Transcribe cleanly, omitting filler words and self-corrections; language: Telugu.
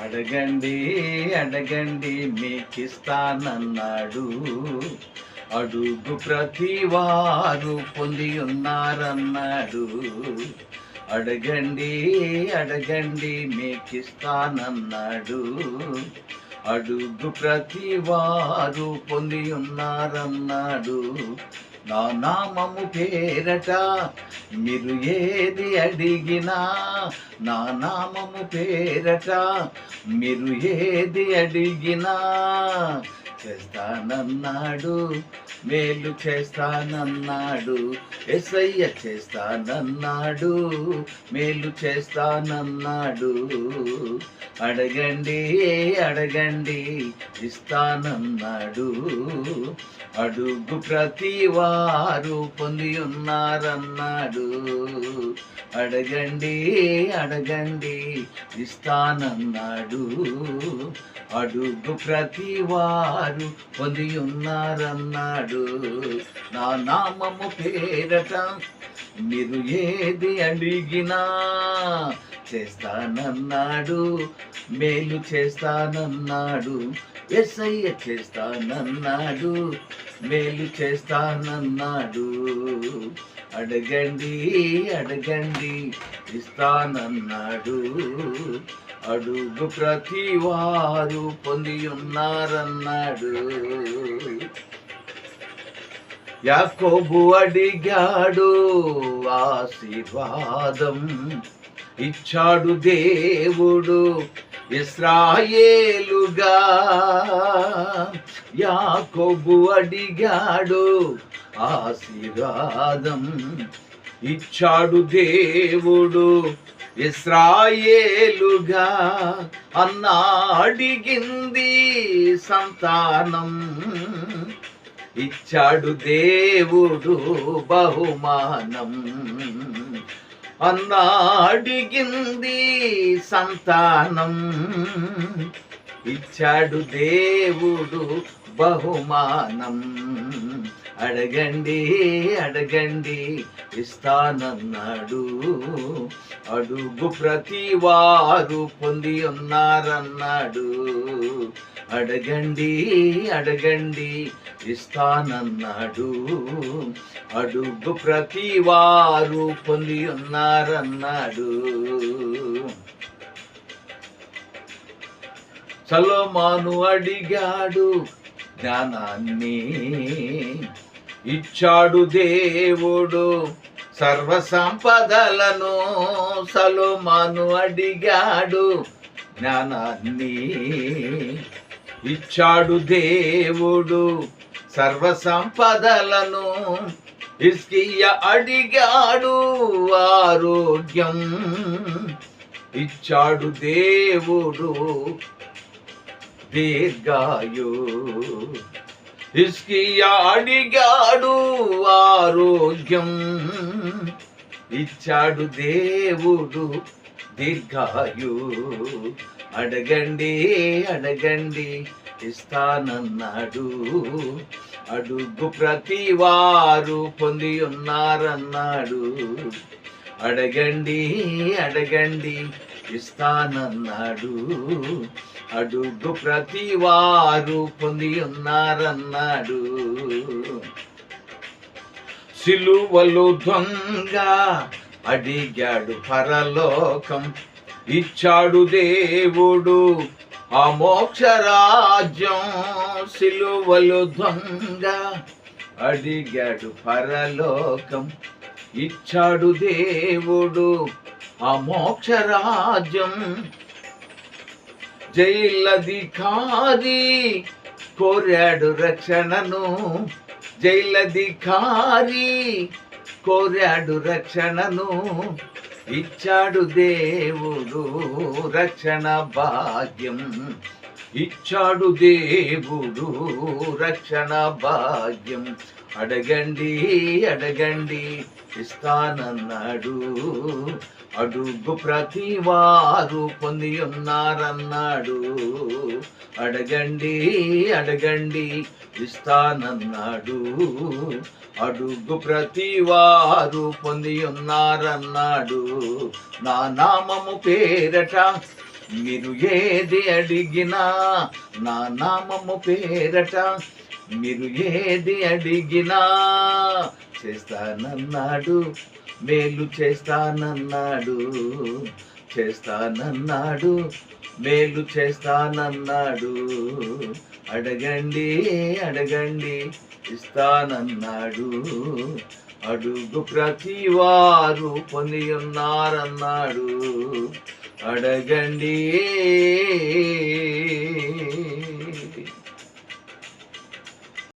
అడగండి అడగండి మీకిస్తానన్నాడు. అడుగు ప్రతివారు పొంది ఉన్నారన్నాడు. అడగండి అడగండి మీకిస్తానన్నాడు. అడుగు ప్రతివారు పొంది ఉన్నారన్నాడు. నా నామము పేరట మీరు ఏది అడిగినా, నా నామము పేరట మీరు ఏది అడిగినా చేస్తానన్నాడు, మేలు చేస్తానన్నాడు. యేసయ్య చేస్తానన్నాడు, మేలు చేస్తానన్నాడు. అడగండి అడగండి ఇస్తానన్నాడు. అడుగు ప్రతివారు పొంది ఉన్నారన్నాడు. అడగండి అడగండి ఇస్తానన్నాడు. అడుగు ప్రతివారు పొంది ఉన్నారన్నాడు. నా నామము పేరట మీరు ఏది అడిగినా చేస్తానన్నాడు, మేలు చేస్తానన్నాడు. యేసయ్య చేస్తానన్నాడు, మేలు చేస్తానన్నాడు. అడగండి అడగండి ఇస్తానన్నాడు. అడుగు ప్రతివారు పొంది ఉన్నారన్నాడు. యాకోబు అడిగాడు ఆశీర్వాదం, ఇచ్చాడు దేవుడు ఇశ్రాయేలుగా. యాకోబు అడిగాడు ఆశీర్వాదం, ఇచ్చాడు దేవుడు ఇశ్రాయేలుగా. అన్న అడిగింది సంతానం, ఇచ్చాడు దేవుడు బహుమానం. అన్న అడిగింది సంతానం, ఇచ్చాడు దేవుడు బహుమానం. అడగండి అడగండి ఇస్తానన్నాడు. అడుగు ప్రతివారు పొంది ఉన్నారన్నాడు. అడగండి అడగండి ఇస్తానన్నాడు. అడుగు ప్రతివారు పొంది ఉన్నారన్నాడు. సొలొమోను అడిగాడు జ్ఞానాన్ని, ఇచ్చాడు దేవుడు సర్వ సంపదలను. సొలొమోను అడిగాడు జ్ఞానాన్ని, ఇచ్చాడు దేవుడు సర్వ సంపదలను. హిజ్కియా అడిగాడు ఆరోగ్యం, ఇచ్చాడు దేవుడు దీర్ఘాయు. హిజ్కియా అడిగాడు ఆరోగ్యం, ఇచ్చాడు దేవుడు దీర్ఘాయు. అడగండి అడగండి ఇస్తానన్నాడు. అడుగు ప్రతివారు పొంది ఉన్నారన్నాడు. అడగండి అడగండి ఇస్తానన్నాడు. అడుగు ప్రతివారు పొంది ఉన్నారన్నాడు. సిలువలో దొంగ అడిగాడు పరలోకం, ఇచ్చాడు దేవుడు ఆ మోక్ష రాజ్యం. సిలువలో దొంగ అడిగాడు పరలోకం, ఇచ్చాడు దేవుడు ఆ మోక్ష రాజ్యం. జైలధికారి కోరాడు రక్షణను, జైలధికారి కోరాడు రక్షణను. ఇచ్చాడు దేవుడు రక్షణ భాగ్యం, ఇచ్చాడు దేవుడు రక్షణ భాగ్యం. అడగండి అడగండి ఇస్తానన్నాడు. అడుగు ప్రతివారు పొంది ఉన్నారన్నాడు. అడగండి అడగండి ఇస్తానన్నాడు. అడుగు ప్రతివారు పొంది ఉన్నారన్నాడు. నా నామము పేరట మీరు ఏది అడిగినా నా నామము పేరట, మీరు ఏది అడిగినా చేస్తానన్నాడు, మేలు చేస్తానన్నాడు, చేస్తానన్నాడు, మేలు చేస్తానన్నాడు. అడగండి అడగండి ఇస్తానన్నాడు, అడుగు ప్రతి వారు పొంది ఉన్నారన్నాడు. అడగండి